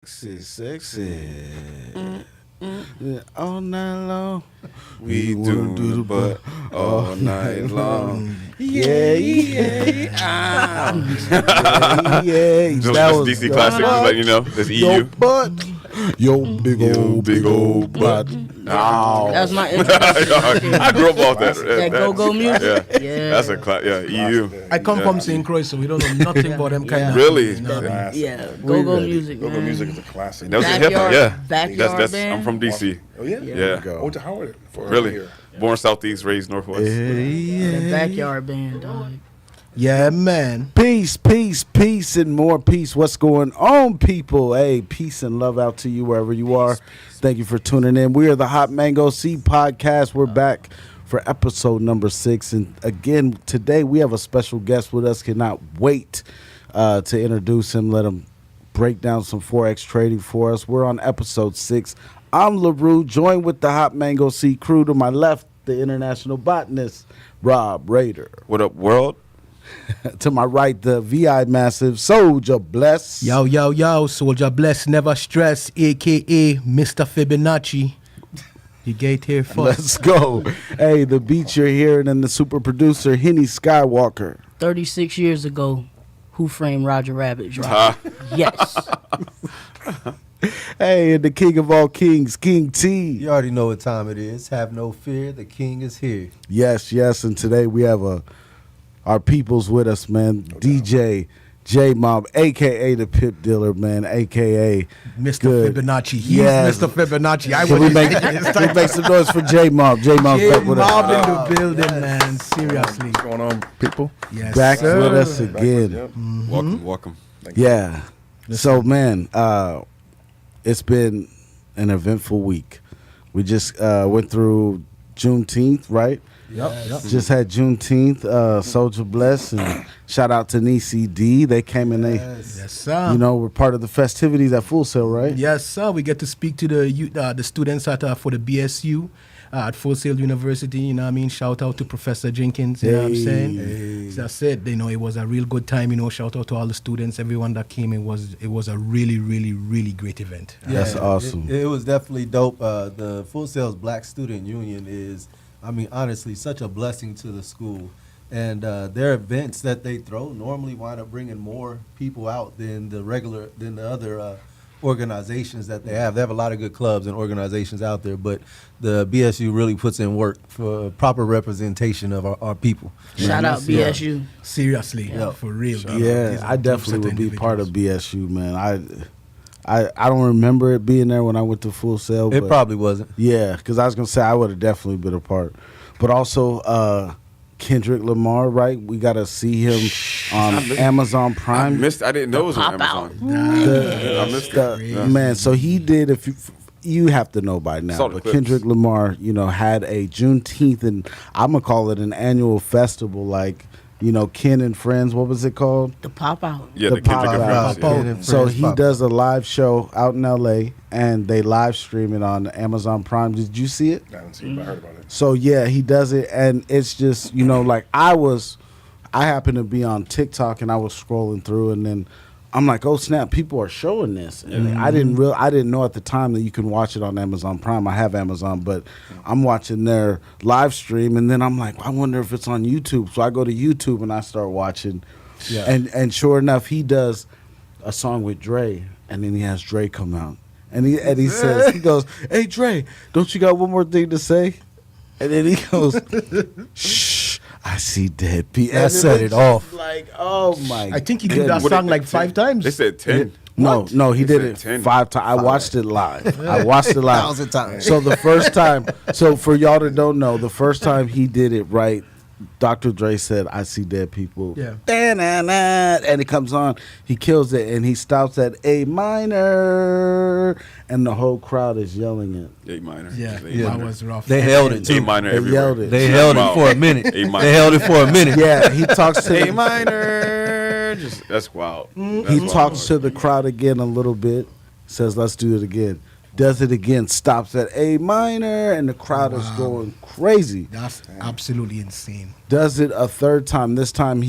Sexy. Yeah, all night long. We do the butt all night long. Yeah. That was DC Classic. Just letting you know. That's EU. Yo, butt. Yo, big old butt. Oh. That was my introduction. I grew up off that. That go-go music? Yeah. That's a EU. I come from St. Croix, so we don't know nothing about them kind of. Really? Yeah, go-go music, Go-go man. music is a classic. That was a hip hop, yeah. Backyard band. I'm from DC. Oh, yeah? Yeah. I went to Howard for Really? here. Born Southeast, raised Northwest. The backyard band, dog. Yeah, man. Peace, and more peace. What's going on, people? Hey, peace and love out to you wherever you are. Thank you for tuning in. We are the Hot Mango Seed Podcast. We're back for episode number 6. And again, today we have a special guest with us. Cannot wait to introduce him. Let him break down some Forex trading for us. We're on episode 6. I'm LaRue, joined with the Hot Mango Seed crew. To my left, the international botanist, Rob Raider. What up, world? To my right, the VI massive Souljah Bless. Yo, Souljah Bless, never stress, a.k.a. Mr. Fibonacci. You get here first. Let's go. Hey, the beat you're hearing and the super producer, Henny Skywalker. 36 years ago, Who Framed Roger Rabbit dropped. Yes. Hey, and the king of all kings, King T. You already know what time it is. Have no fear. The king is here. Yes. And today we have our peoples with us, man. DJ J-Mob, a.k.a. the Pip Dealer, man, a.k.a. Mr. Good. Fibonacci. He's Yes. Mr. Fibonacci. Can we make some noise for J-Mob? J-Mob's back with Mob us. in the building, man. Seriously. What's going on, people? Yes, Back sir. with us Back with- again. yep. Welcome. Yeah. So, man, it's been an eventful week. We just went through Juneteenth, right? Yep. Just had Juneteenth, Souljah Bless, and shout out to NCD. They came and they, Yes, sir. were part of the festivities at Full Sail, right? Yes, sir. We get to speak to the students for the BSU at Full Sail University. You know what I mean? Shout out to Professor Jenkins. You know what I'm saying? So that's it. It was a real good time. Shout out to all the students, everyone that came. It was a really, really, really great event. That's awesome. It was definitely dope. The Full Sail's Black Student Union is, honestly, such a blessing to the school. And their events that they throw normally wind up bringing more people out than the other organizations that they have. They have a lot of good clubs and organizations out there, but the BSU really puts in work for proper representation of our people. Shout out BSU. Seriously, for real. Yeah, I definitely would be part of BSU, man. I don't remember it being there when I went to Full Sail. It but probably wasn't. Yeah, because I was going to say I would have definitely been a part. But also Kendrick Lamar, right? We got to see him on Amazon Prime. I didn't know it was on Pop Amazon. The- I missed the- it. Man, so he did, if you have to know by now, Saw the but clips. Kendrick Lamar, had a Juneteenth, and I'm going to call it an annual festival, like, Ken and Friends, what was it called? The Pop Out. Yeah, The the Kendrick pop and out. Friends, yeah. So he does a live show out in L.A., and they live stream it on Amazon Prime. Did you see it? I haven't seen it, but I heard about it. So yeah, he does it, and it's just like I happened to be on TikTok, and I was scrolling through, and then I'm like, oh snap, people are showing this, and I didn't know at the time that you can watch it on Amazon Prime. I have Amazon, but I'm watching their live stream, and then I'm like, I wonder if it's on YouTube. So I go to YouTube and I start watching, and sure enough, he does a song with Dre, and then he has Dre come out. And he says, he goes, hey, Dre, don't you got one more thing to say? And then he goes, shh, I see dead people. That set it off. Like, oh, my I think he did that goodness. song like 5 times. They said 10. No, he They did it said 10. 5 times. I watched it live. 1,000 times. So the first time, so for y'all that don't know, the first time he did it right, Dr. Dre said, I see dead people. Yeah. And it comes on. He kills it, and he stops at A minor, and the whole crowd is yelling it. A minor. Yeah, A that minor. was rough. They held it A too. minor They everywhere. yelled it. They held it for a minute. A minor. They held it for a minute. Yeah, he talks to A minor. That's wild. he talks to the crowd again a little bit, says, let's do it again. Does it again, stops at A minor, and the crowd is going crazy. That's absolutely insane. Does it a third time. This time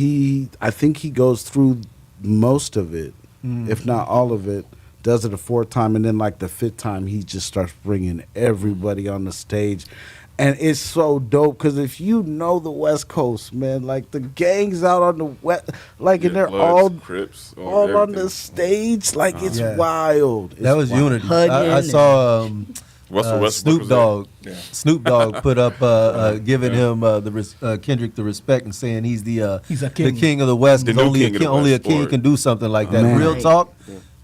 I think he goes through most of it, if not all of it, does it a fourth time, and then like the fifth time, he just starts bringing everybody on the stage. And it's so dope because if you know the West Coast, man, like the gangs out on the West, like, and they're Bloods, Crips, all on the everything. stage, like it's Yeah. wild. It's That was wild. unity. Hugging I saw Russell Westbrook Snoop was there. Dogg. Yeah. Snoop Dogg put up giving him Kendrick the respect and saying he's the He's a king. king of the West. The 'Cause new only king of the only a West king sport. can do something like that. Man. Real Right. talk.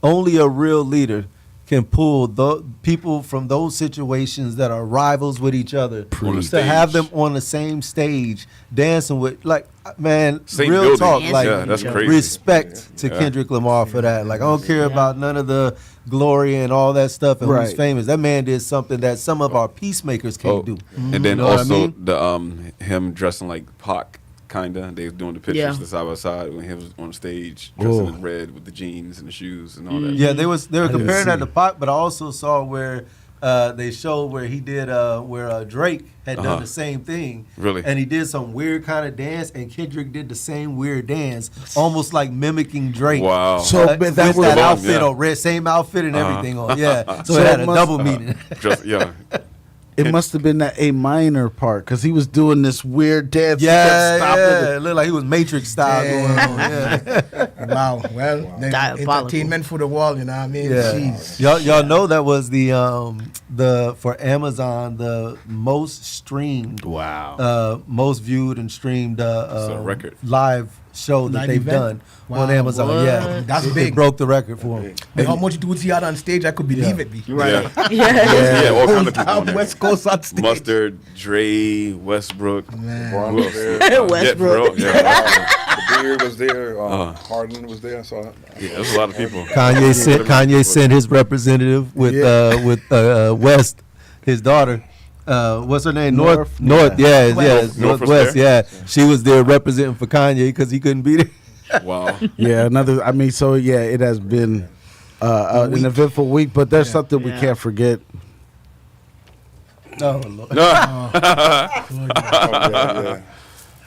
Only a real leader can pull the people from those situations that are rivals with each other On the to have stage. them on the same stage dancing with, like, man, Same real building. talk, Dancing like, Yeah, that's crazy. respect to Yeah. Kendrick Lamar for that. Like, I don't care about none of the glory and all that stuff and who's Right. famous. That man did something that some of our peacemakers can't do. And then You know what I also mean? the him dressing like Pac, kinda. They was doing the pictures Yeah. the side by side when he was on stage dressing Whoa. in red with the jeans and the shoes and all that. Yeah, they were comparing that see. to Pac, but I also saw where they showed where he did where Drake had Uh-huh. done the same thing. Really? And he did some weird kind of dance, and Kendrick did the same weird dance, almost like mimicking Drake. Wow. So, but with that was that Come on, outfit yeah. on, red, same outfit and everything on. Yeah, so So it had it a must- double meaning. Just, yeah. It must have been that A minor part because he was doing this weird dance. He Yeah, kept stopping yeah, it. it looked like he was Matrix style going on. Yeah. Wow. Well, the Diabolical. entertainment for the wall, you know what I mean? Yeah, Jeez. y'all know that was the for Amazon the most streamed, Wow. most viewed and streamed a record. live show that Live they've event? done Wow, on Amazon. what? Yeah, That's It big. broke the record for him. And how much dudes he had on stage, I could believe it. B. Yeah. Yeah. Yeah, all kind of people on there. West Coast on stage. Mustard, Dre, Westbrook. Man. Braun Who was else? there. Yeah, Westbrook. bro. Yeah. The Beard was there. Uh-huh. Harden was there. So Yeah, there's a lot of people. Kanye sent his representative with West, his daughter. What's her name? North? North. Yeah. Yeah, North was Northwest. there? Yeah, she was there representing for Kanye because he couldn't be there. Wow. Yeah, another. I mean, so yeah, it has been an eventful week, but there's something we Yeah. can't forget. Oh, Lord. No.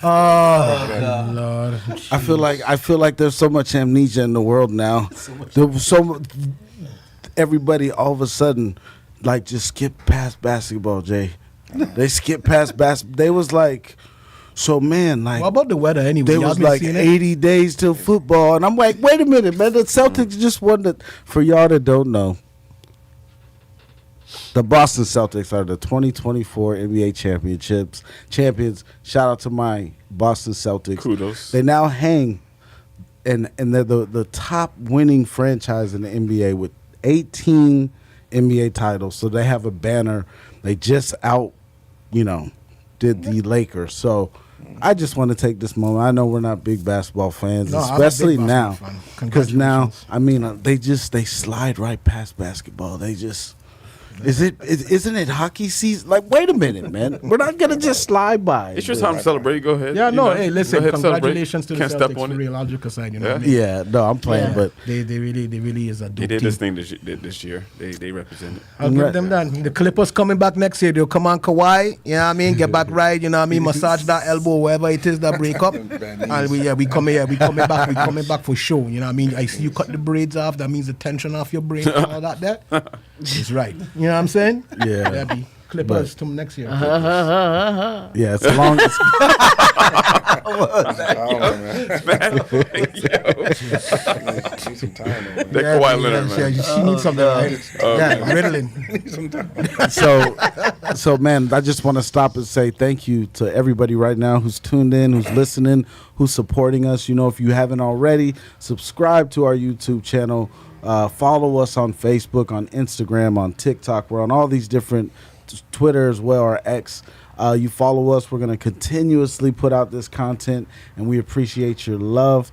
oh, yeah. Oh, Lord. I feel like there's so much amnesia in the world now. Everybody all of a sudden like just skip past basketball, Jay. They skip past They was like, so man, like What about the weather anyway? they Y'all was been like seeing it? 80 days till football, and I'm like, wait a minute, man. The Celtics just won the. For y'all that don't know, the Boston Celtics are the 2024 NBA champions. Shout out to my Boston Celtics. Kudos. They now hang, and they're the top winning franchise in the NBA with 18 NBA titles. So they have a banner. They just did the Lakers. So I just want to take this moment. I know we're not big basketball fans, No, I'm a big especially now, basketball fan. because now, Congratulations. I mean, they slide right past basketball. They just. Isn't it hockey season? Like, wait a minute, man. We're not gonna just slide by. It's your time to celebrate. Go ahead. Yeah, You no, know, hey, go listen, ahead, celebrate. congratulations to the Can't step Celtics on for it. real. All joke aside, you know Yeah. what I mean? Yeah, no, I'm playing, Yeah. but They really is a dope They did team. this thing this year. They represented. I'll give them that. The Clippers coming back next year. They'll come on Kawhi. You know what I mean? Get back right. You know what I mean? Massage that elbow, wherever it is that break up. And we coming back. We coming back for sure. You know what I mean? I see you cut the braids off. That means the tension off your brain and all that there. It's right. You know what I'm saying? Yeah. Yeah, be Clippers to next year. yeah, it's a long. I don't know, man. Need some time, though, man. That Kawhi Leonard, yeah, man. she needs something, right? Yeah, Ritalin. Need some time. So man, I just want to stop and say thank you to everybody right now who's tuned in, who's listening, who's supporting us. You know, if you haven't already, subscribe to our YouTube channel. Follow us on Facebook, on Instagram, on TikTok. We're on all these different Twitter as well, or X. You follow us. We're going to continuously put out this content, and we appreciate your love.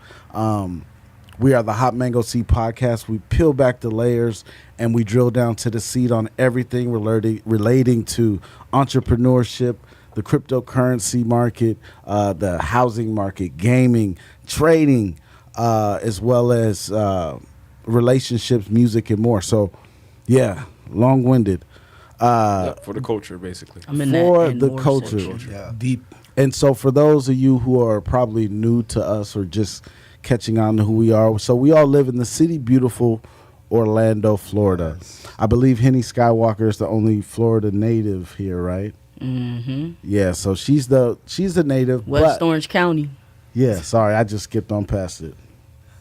We are the Hot Mango Seed Podcast. We peel back the layers and we drill down to the seed on everything relating to entrepreneurship, the cryptocurrency market, the housing market, gaming, trading, as well as relationships, music, and more. So, yeah, long-winded. For the culture, basically. I'm in For that and the more culture. section. Yeah. Deep. And so for those of you who are probably new to us or just catching on to who we are, so we all live in the city beautiful Orlando, Florida. I believe Henny Skywalker is the only Florida native here, right? Mm-hmm. Yeah, so she's the native. West but, Orange County. Yeah, sorry, I just skipped on past it.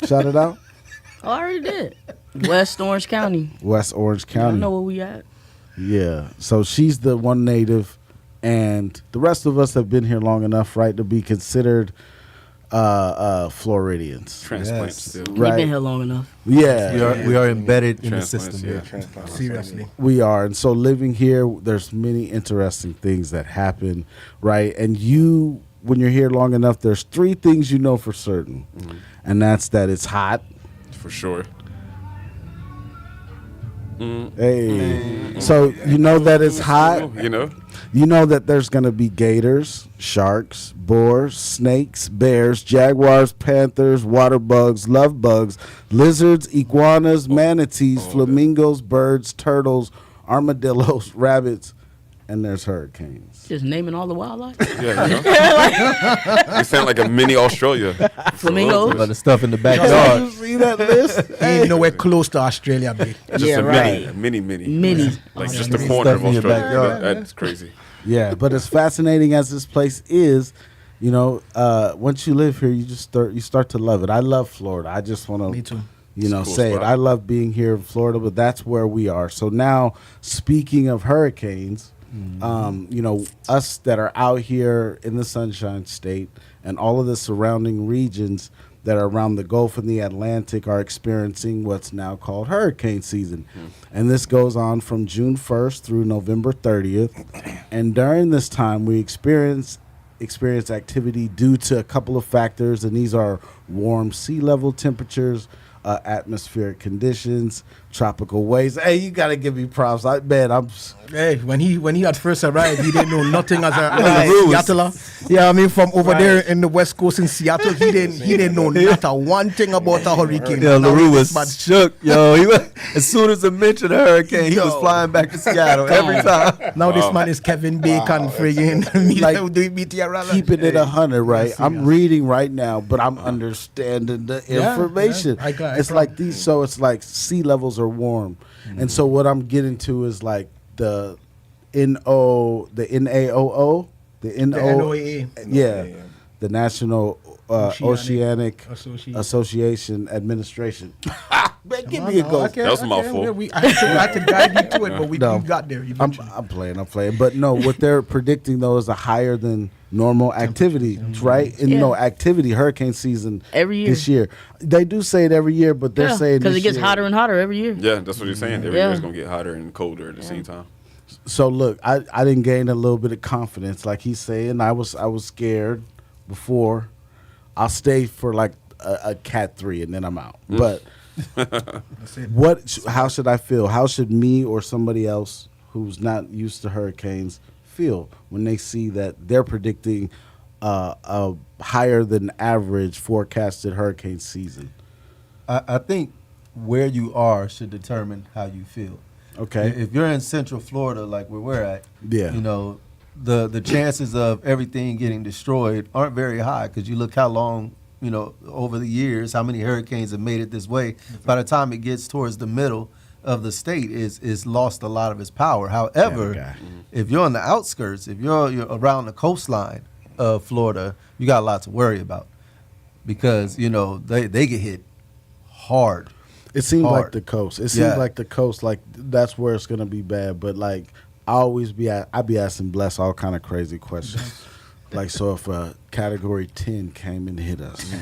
Shout it out. Oh, I already did. West Orange County. West Orange I County. know where we at. Yeah, so she's the one native, and the rest of us have been here long enough, right, to be considered Floridians. Transplants Yes. still. We've Right. been here long enough. Yeah, We are embedded in the Transplants, system. yeah. Yeah. Transplant. Seriously. we are. And so living here, there's many interesting things that happen, right? And you, when you're here long enough, there's 3 things you know for certain, and that's that it's hot. For sure. Hey, so you know that it's hot. You know? You know that there's going to be gators, sharks, boars, snakes, bears, jaguars, panthers, water bugs, love bugs, lizards, iguanas, manatees, flamingos, birds, turtles, armadillos, rabbits, and there's hurricanes. Just naming all the wildlife. Yeah, you know? You sound like a mini Australia. Flamingos. But the stuff in the Did backyard. you see that list? He ain't nowhere close to Australia, big. Just Yeah, a right. mini. Mini. Like Oh, just yeah. the corner of Stuff in your Australia. backyard. That's crazy. Yeah, but as fascinating as this place is, you know, once you live here, you start to love it. I love Florida. I just want Me to, too. you know, It's a cool say it. spot. I love being here in Florida, but that's where we are. So now, speaking of hurricanes, you know, us that are out here in the Sunshine State and all of the surrounding regions that are around the Gulf and the Atlantic are experiencing what's now called hurricane season. And this goes on from June 1st through November 30th. And during this time, we experience activity due to a couple of factors, and these are warm sea level temperatures, atmospheric conditions, tropical waves. Hey, you got to give me props. Hey, when he had first arrived, he didn't know nothing as a Right. Seattle. Yeah, I mean from over there in the West Coast in Seattle, he didn't know not a one thing about a hurricane. Yeah, Now LaRue this was man- shook. Yo, he was, as soon as I mentioned a hurricane, he was flying back to Seattle every time. Now this man is Kevin Bacon friggin' Like, doing BTR. keeping it 100, right? I'm reading right now, but I'm understanding the Yeah, information. yeah. I It's like these, so it's like sea levels are warm, and so what I'm getting to is like the NAOO, the NOAA. yeah, the National Oceanic Oceanic Association Administration. Man, give me a go. That was a mouthful. I had to guide you to it, but we No. got there I'm eventually. playing. But no, what they're predicting though is a higher than normal activity, right? And you know, activity, hurricane season Every year. this year. They do say it every year, but they're saying because this it gets year- hotter and hotter every year. Yeah, that's what you're saying. Every Yeah. year it's going to get hotter and colder at the same time. So look, I didn't gain a little bit of confidence, like he's saying. I was scared before. I'll stay for like a Cat 3 and then I'm out. But how should I feel? How should me or somebody else who's not used to hurricanes feel when they see that they're predicting a higher than average forecasted hurricane season? I think where you are should determine how you feel. Okay. If you're in Central Florida, like where we're at, Yeah. you know, the chances of everything getting destroyed aren't very high because you look how long, you know, over the years, how many hurricanes have made it this way. By the time it gets towards the middle of the state, is lost a lot of its power. However, Yeah, okay. if you're on the outskirts, if you're around the coastline of Florida, you got a lot to worry about because, you know, they get hit hard. It seems like Hard. the coast. It seems Yeah. like the coast, like that's where it's gonna be bad. But like I be asking Bless all kind of crazy questions. Like, so if Category 10 came and hit us, you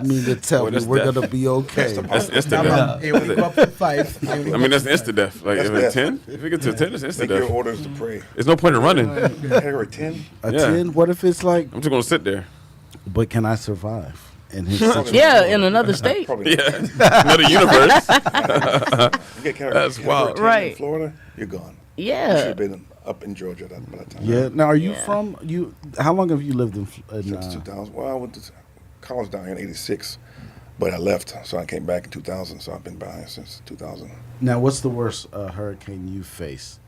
mean to tell Boy, me that's we're death. gonna be okay? That's instant death. Hey, we go up to 5. I mean, that's instant death. Like, if That's it's death. 10, if it gets to 10, it's instant Take your death. orders to pray. There's no point in running. Category 10? A Yeah. 10? What if it's like? I'm just going to sit there. But can I survive in his situation? Yeah, in another state. Probably not. Yeah. Another universe. You get That's wild. 10 Right. in Florida, you're gone. You should Yeah. have been up in Georgia by that time. Yeah. Now, are you Yeah. from you? How long have you lived in? Since 2000. Well, I went to college down here in 86, but I left, so I came back in 2000, so I've been by here since 2000. Now, what's the worst hurricane you faced?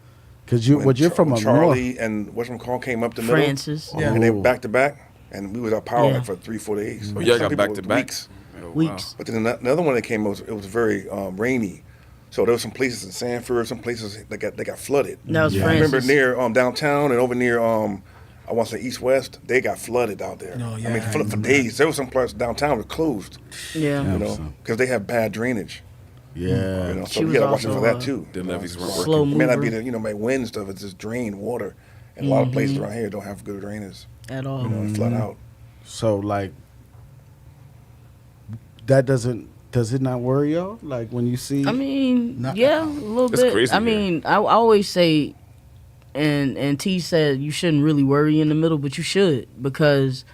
Because you're When from up north. Charlie and whatchamacallit came up the middle. Francis. Yeah. And they were back to back, and we was out power Yeah. like for 3-4 days. Oh, yeah, I Some got people back to with back. weeks. Oh, wow. weeks. But then another one that came, it was very rainy. So there were some places in Sanford, some places that got flooded. That was Yeah. I remember Francis. near downtown and over near I want to say East West, they got flooded out there. Oh, I yeah, mean, I for remember days. There were some parts downtown were closed, Yeah. you know, because they have bad drainage. Yeah. You know, She so we was got to watch out for also, that too. The levees weren't slow working. It may not be mover the my wind and stuff. It's just drained water, and a lot of places around here don't have good drainage. at all. You know, and flood out. So like that does it not worry y'all? Like when you see I mean, Not- yeah, a little It's bit. crazy I here. mean, I always say, and T said you shouldn't really worry in the middle, but you should, because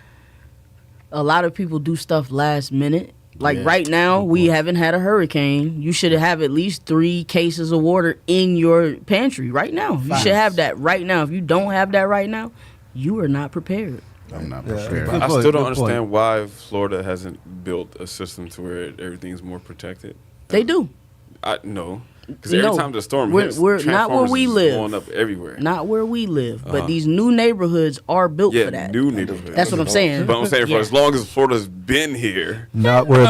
a lot of people do stuff last minute. Like Yeah. right now, we haven't had a hurricane. You should have at least 3 cases of water in your pantry right now. You should have that right now. If you don't have that right now, you are not prepared. I'm not Yeah. prepared. Good I point, still good don't point. understand why Florida hasn't built a system to where everything's more protected. They do. No. Because every No. time the storm We're- hits, we're not where transformers we is live. blowing up everywhere. Not where we live, but these new neighborhoods are built yeah, for that. new neighborhoods. That's what I'm saying. But I'm saying for Yeah. as long as Florida's been here, Not where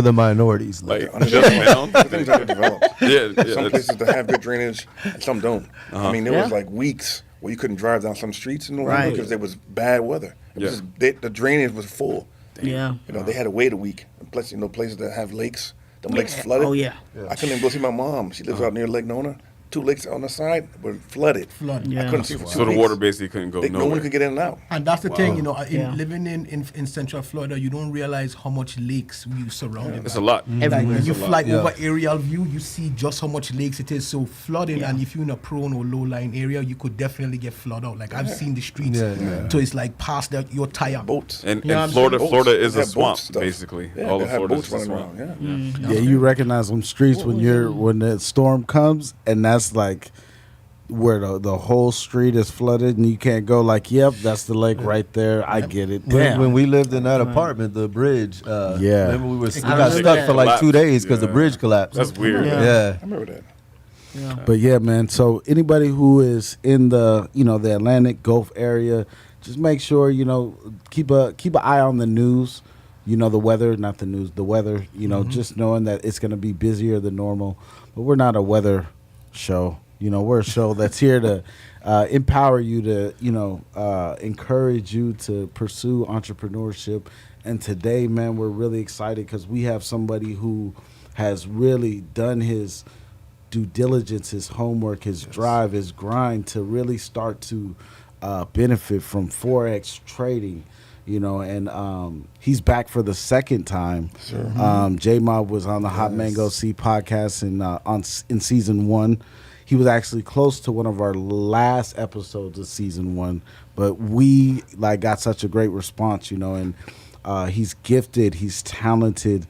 the minorities live. like just now. Things underdeveloped. Yeah, Some that's- places that have good drainage, and some don't. I mean, there was Yeah. like weeks where you couldn't drive down some streets in the Right. because there was bad weather. It was Yeah. just, the drainage was full. Yeah. You know, they had to wait a week. And plus, you know, places that have lakes, the lakes flooded. Oh yeah. I couldn't even go see my mom. She lives out near Lake Nona. 2 lakes on the side were flooded. Flood. Yeah. I couldn't see for 2 so the weeks. water basically couldn't go No one nowhere. could get in and out. And that's the thing, you know, Yeah. living in Central Florida, you don't realize how much lakes you surrounded It's by. a lot. Like Everywhere. when you fly Yeah. over aerial view, you see just how much lakes it is. So flooding, and if you're in a prone or low lying area, you could definitely get flooded out. Like I've seen the streets, so it's like past your tire. Boats. And, You know what I'm Florida, saying? Florida Boats. is They a have swamp, boats stuff. basically. Yeah, All they of have Florida boats is a running swamp. around. Yeah. Yeah, you recognize them streets when the storm comes, and that's like where the whole street is flooded, and you can't go. Like, yep, that's the lake right there. I get it. Damn. When we lived in that apartment, the bridge. Yeah. Remember we I got remember stuck that. for like 2 days because the Yeah. bridge collapsed. That's weird. Yeah. I remember that. Yeah. But yeah, man. So anybody who is in the the Atlantic Gulf area, just make sure keep an eye on the news. The weather, not the news, the weather. Just knowing that it's going to be busier than normal. But we're not a weather show. We're a show that's here to empower you to encourage you to pursue entrepreneurship. And today, man, we're really excited because we have somebody who has really done his due diligence, his homework, his drive, his grind to really start to benefit from Forex trading, and he's back for the second time. J-Mob was on the Hot Mango C podcast in season 1. He was actually close to one of our last episodes of season 1, but we got such a great response, and he's gifted, he's talented.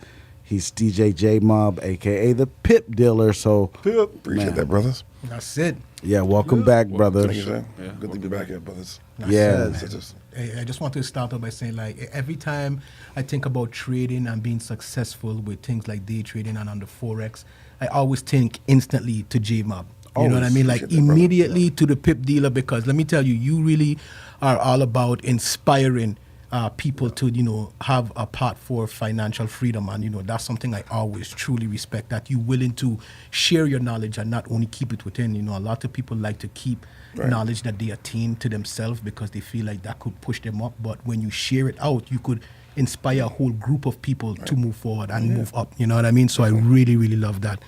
He's DJ J-Mob, a.k.a. the Pip Dealer. So, Appreciate man. that, brothers. That's it. Yeah, welcome back, brother. Thank you, sir. Yeah. Good to be back here, brothers. Yeah. I just want to start off by saying, every time I think about trading and being successful with things like day trading and on the Forex, I always think instantly to J-Mob. You know what I mean? Like Appreciate that, brother. immediately to the Pip Dealer, because let me tell you, you really are all about inspiring people to, have a part for financial freedom. And, that's something I always truly respect, that you're willing to share your knowledge and not only keep it within. A lot of people like to keep knowledge that they attain to themselves because they feel like that could push them up. But when you share it out, you could inspire a whole group of people to move forward and move up. You know what I mean? So I really, really love that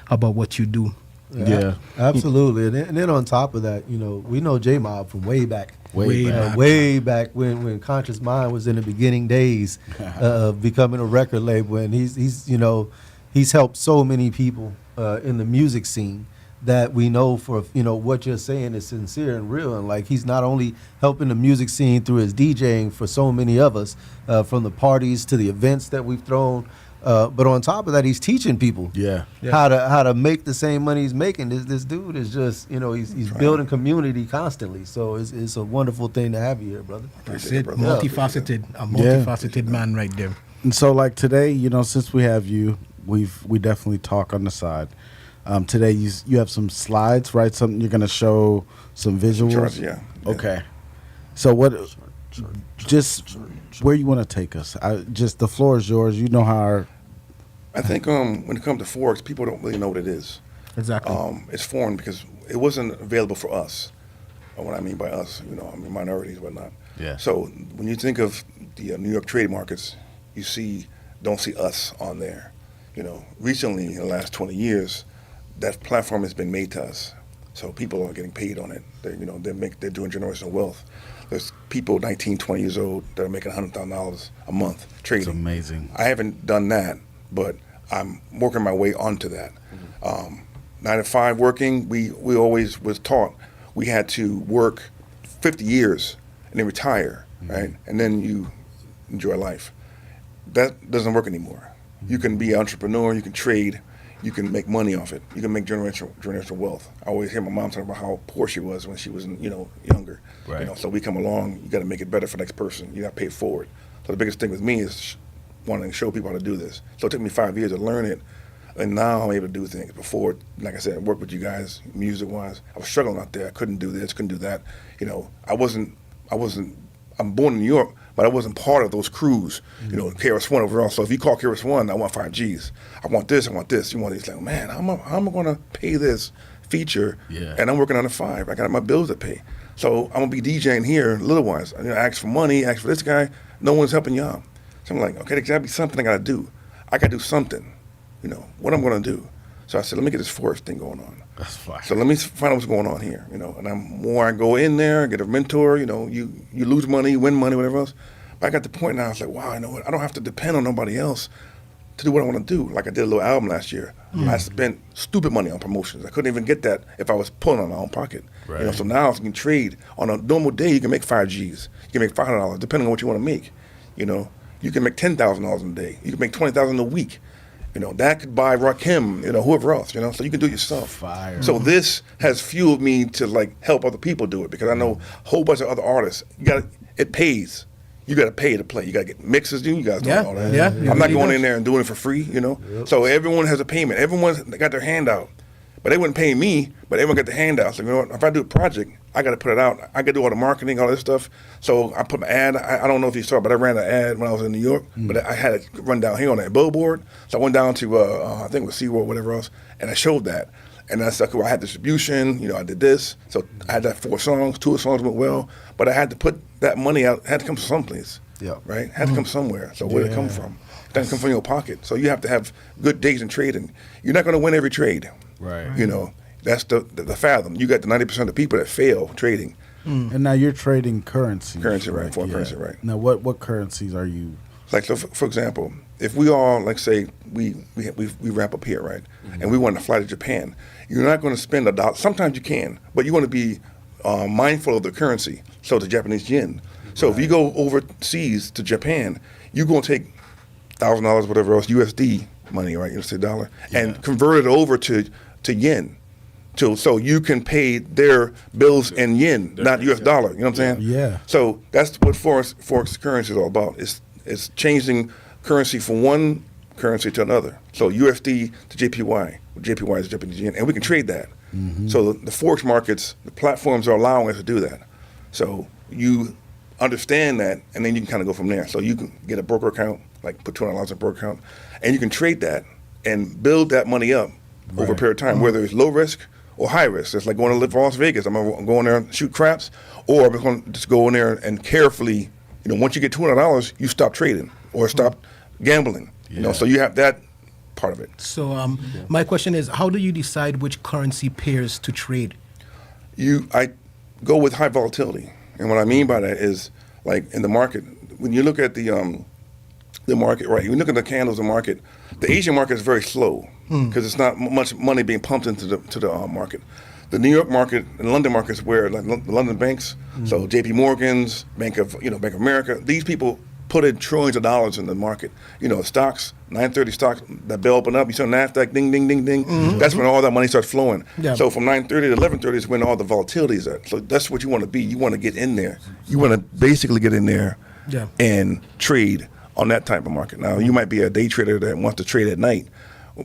about what you do. Yeah. Absolutely. And then on top of that, we know J-Mob from way back. Way Way back when Conscious Mind was in the beginning days of becoming a record label, and he's helped so many people in the music scene that we know for what you're saying is sincere and real, and he's not only helping the music scene through his DJing for so many of us, from the parties to the events that we've thrown. But on top of that, he's teaching people how to make the same money he's making. This dude is just he's building community constantly. So it's a wonderful thing to have you here, brother. That's it. brother. Multifaceted, a multifaceted man right there. And so, today, since we have you, we definitely talk on the side. Today, you have some slides, right? Something you're going to show some visuals. Charts, yeah. Okay. So what just where you want to take us. Just the floor is yours. You know how our I think when it comes to Forex, people don't really know what it is. Exactly. It's foreign because it wasn't available for us. What I mean by us, minorities, whatnot. Yeah. So when you think of the New York trade markets, don't see us on there. Recently, in the last 20 years, that platform has been made to us. So people are getting paid on it. They're doing generational wealth. There's people 19, 20 years old that are making $100,000 a month trading. It's amazing. I haven't done that, but I'm working my way onto that. 9 to 5 working, we always was taught we had to work 50 years and then retire, right? And then you enjoy life. That doesn't work anymore. You can be an entrepreneur, you can trade, you can make money off it. You can make generational wealth. I always hear my mom talk about how poor she was when she was, younger. Right. So we come along, you got to make it better for the next person. You got to pay it forward. So the biggest thing with me is wanting to show people how to do this. So it took me 5 years to learn it, and now I'm able to do things. Before, like I said, I worked with you guys music-wise. I was struggling out there. I couldn't do this, couldn't do that. I'm born in New York, but I wasn't part of those crews, KRS-One overall. So if you call KRS-One, I want 5 Gs. I want this. You want these. Like, man, how am I going to pay this feature? Yeah. And I'm working on a 5. I got my bills to pay. So I'm going to be DJing here little-wise. I ask for money, ask for this guy. No one's helping you out. So I'm like, okay, there's got to be something I got to do. I got to do something, what I'm going to do. So I said, let me get this Forex thing going on. That's fine. So let me find out what's going on here, and more I go in there, get a mentor, you lose money, win money, whatever else. But I got to the point now, I was like, wow, I don't have to depend on nobody else to do what I want to do. Like I did a little album last year. I spent stupid money on promotions. I couldn't even get that if I was pulling on my own pocket. Right. So now you can trade. On a normal day, you can make 5 Gs. You can make $500, depending on what you want to make. You can make $10,000 in a day. You can make $20,000 a week. That could buy Rakim, whoever else, so you can do it yourself. Fire. So this has fueled me to help other people do it, because I know a whole bunch of other artists. It pays. You got to pay to play. You got to get mixes. You guys know all that. Yeah. I'm not going in there and doing it for free. So everyone has a payment. Everyone's got their handout, but they wouldn't pay me. But everyone got the handout. So if I do a project, I got to put it out. I got to do all the marketing, all this stuff. So I put my ad. I don't know if you saw, but I ran an ad when I was in New York. But I had it run down here on that billboard. So I went down to I think it was SeaWorld, whatever else, and I showed that. And I said, I had distribution. I did this. So I had that 4 songs. 2 of the songs went well, but I had to put that money out. It had to come from someplace. Yeah. Right. Had to come somewhere. So where did it come from? It doesn't come from your pocket. So you have to have good days in trading. You're not going to win every trade. Right. That's the fathom. You got the 90% of people that fail trading. And now you're trading currency. Currency, right? Foreign currency, right? Now, what currencies are you? Like, so for example, if we all, like, say we wrap up here, right, and we want to fly to Japan, you're not going to spend $1. Sometimes you can, but you want to be mindful of the currency. So the Japanese yen. So if you go overseas to Japan, you're going to take $1,000, whatever else, USD money, right? USD dollar, and convert it over to yen. So you can pay their bills in yen, not US dollar. You know what I'm saying? Yeah. So that's what Forex currency is all about. It's changing currency from one currency to another. So USD to JPY. JPY is Japanese yen, and we can trade that. So the Forex markets, the platforms are allowing us to do that. So you understand that, and then you can kind of go from there. So you can get a broker account, like put $200 in a broker account, and you can trade that and build that money up over a period of time, whether it's low risk or high risk. It's like going to live for Las Vegas. I'm going to go in there and shoot craps, or I'm going to just go in there and carefully, once you get $200, you stop trading or stop gambling. So you have that part of it. So my question is, how do you decide which currency pairs to trade? I go with high volatility. And what I mean by that is, like in the market, when you look at the market, right, you look at the candles in the market, the Asian market is very slow because it's not much money being pumped into the market. The New York market and London markets, where like the London banks, so J.P. Morgan's, Bank of America, these people put in trillions of dollars in the market. Stocks, 930 stocks, that bell open up, you saw NASDAQ, ding, ding, ding, ding. That's when all that money starts flowing. Yeah. So from 930 to 1130 is when all the volatility is at. So that's what you want to be. You want to get in there. You want to basically get in there and trade on that type of market. Now, you might be a day trader that wants to trade at night.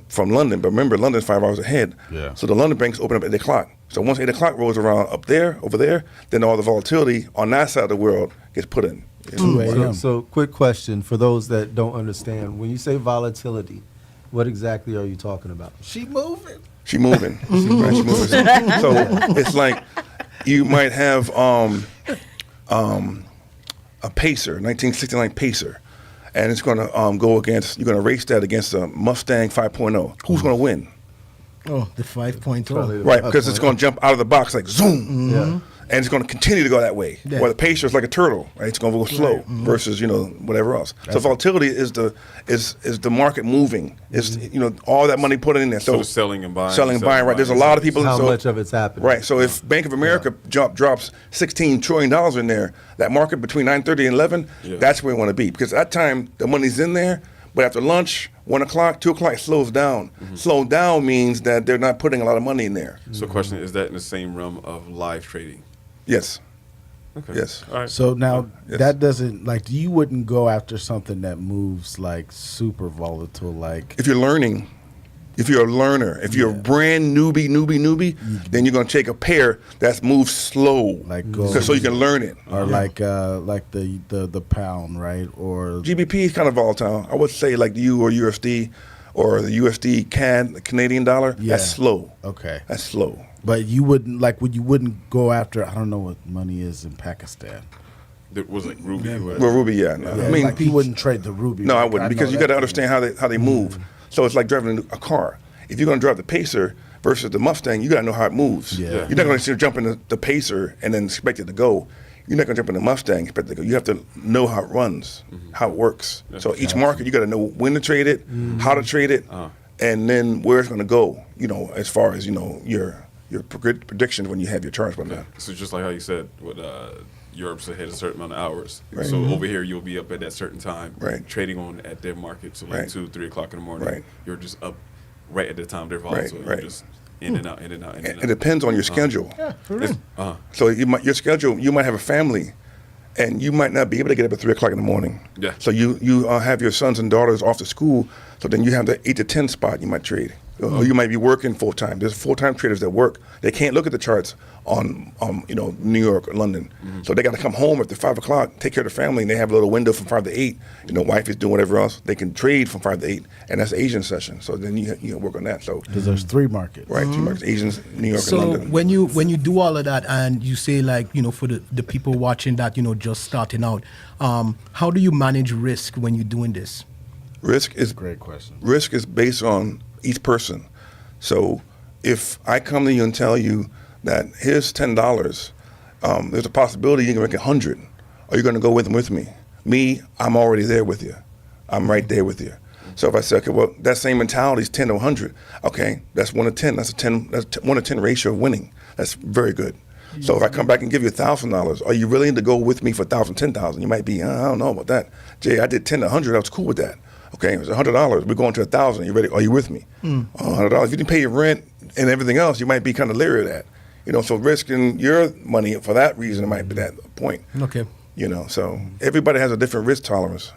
from London. But remember, London's 5 hours ahead. Yeah. So the London banks open up at 8 o'clock. So once 8 o'clock rolls around up there, over there, then all the volatility on that side of the world gets put in. 2 a.m. So quick question for those that don't understand. When you say volatility, what exactly are you talking about? She moving. She moving. Right, she moving. So it's like you might have a Pacer, 1969 Pacer, and it's going to go against, you're going to race that against a Mustang 5.0. Who's going to win? Oh, the 5.0. Right, because it's going to jump out of the box like zoom. Yeah. And it's going to continue to go that way. Yeah. Where the Pacer is like a turtle, right? It's going to go slow versus whatever else. So volatility is the market moving. Is all that money put in there. So selling and buying. Selling and buying, right? There's a lot of people. How so, much of it's happening? Right. So if Bank of America drops $16 trillion in there, that market between 9:30 and 11, that's where we want to be, because at that time the money's in there. But after lunch, 1 o'clock, 2 o'clock, it slows down. Slow down means that they're not putting a lot of money in there. So question, is that in the same realm of live trading? Yes. Okay. Yes. All right. So now Yes. that doesn't, like, you wouldn't go after something that moves like super volatile, like If you're learning, if you're a learner, if you're a brand newbie, then you're going to take a pair that's moved slow, Like go- so you can learn it. or like the pound, right? Or GBP is kind of volatile. I would say like the U or USD or the USD CAD, the Canadian dollar. Yeah. That's slow. okay, That's slow. but you wouldn't you wouldn't go after. I don't know what money is in Pakistan. It was like Ruby. or Well, Ruby, yeah. No. Yeah, I mean, like you wouldn't trade the ruby. no, I Like, wouldn't, because know you got to that understand how they move. So it's like driving a car. If you're going to drive the Pacer versus the Mustang, you got to know how it moves. Yeah. You're not going to jump in the Pacer and then expect it to go. You're not going to jump in the Mustang and expect it to go. You have to know how it runs, how it works. So each market, you got to know when to trade it, how to trade it, and then where it's going to go. As far as your predictions when you have your charts on that. So just like how you said, with Europe's ahead a certain amount of hours. So over here, you'll be up at that certain time, Right. trading on at their market. So like Right. 2, 3 o'clock in the morning, Right. you're just up right at the time they're volatile. Right, You're right. just in and out, in and out, in and It out. depends on your schedule. So your schedule, you might have a family, and you might not be able to get up at 3 o'clock in the morning. Yeah. So you have your sons and daughters off to school. So then you have the 8 to 10 spot you might trade. Or you might be working full time. There's full-time traders that work. They can't look at the charts on New York or London. So they got to come home after 5 o'clock, take care of the family, and they have a little window from 5 to 8. Wife is doing whatever else. They can trade from 5 to 8, and that's Asian session. So then you work on that. So because there's 3 markets. right, 2 markets: Asians, New York, So and London. when you do all of that, and you say, like, for the people watching that, just starting out, how do you manage risk when you're doing this? Risk is Great question. Risk is based on each person. So if I come to you and tell you that here's $10, there's a possibility you can make 100. Are you going to go with me? Me, I'm already there with you. I'm right there with you. So if I say, okay, well, that same mentality is 10 to 100. Okay, that's 1 to 10. That's a 1 to 10 ratio of winning. That's very good. So if I come back and give you $1,000, are you willing to go with me for 1,000, 10,000? You might be, I don't know about that. Jay, I did 10 to 100. I was cool with that. Okay, it was $100. We're going to 1,000. You ready? Are you with me? $100. If you didn't pay your rent and everything else, you might be kind of leery of that. So risking your money for that reason might be that point. Okay. So everybody has a different risk tolerance.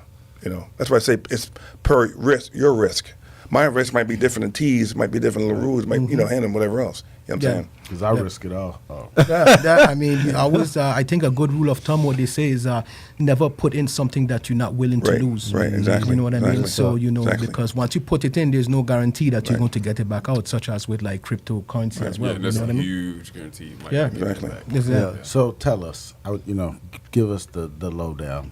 That's why I say it's per risk, your risk. My risk might be different than T's, might be different than LaRue's, might and whatever else. You know what I'm saying? Because I risk it all. Oh. I mean, I think a good rule of thumb, what they say is never put in something that you're not willing to Right, lose. right, exactly, You know what I mean? exactly. So, Exactly. because once you put it in, there's no guarantee that you're going to get it back out, such as with like cryptocurrency as well. Yeah, that's you know a what I mean? huge guarantee. You might Yeah. not get that Exactly. back. Exactly. So tell us, give us the lowdown.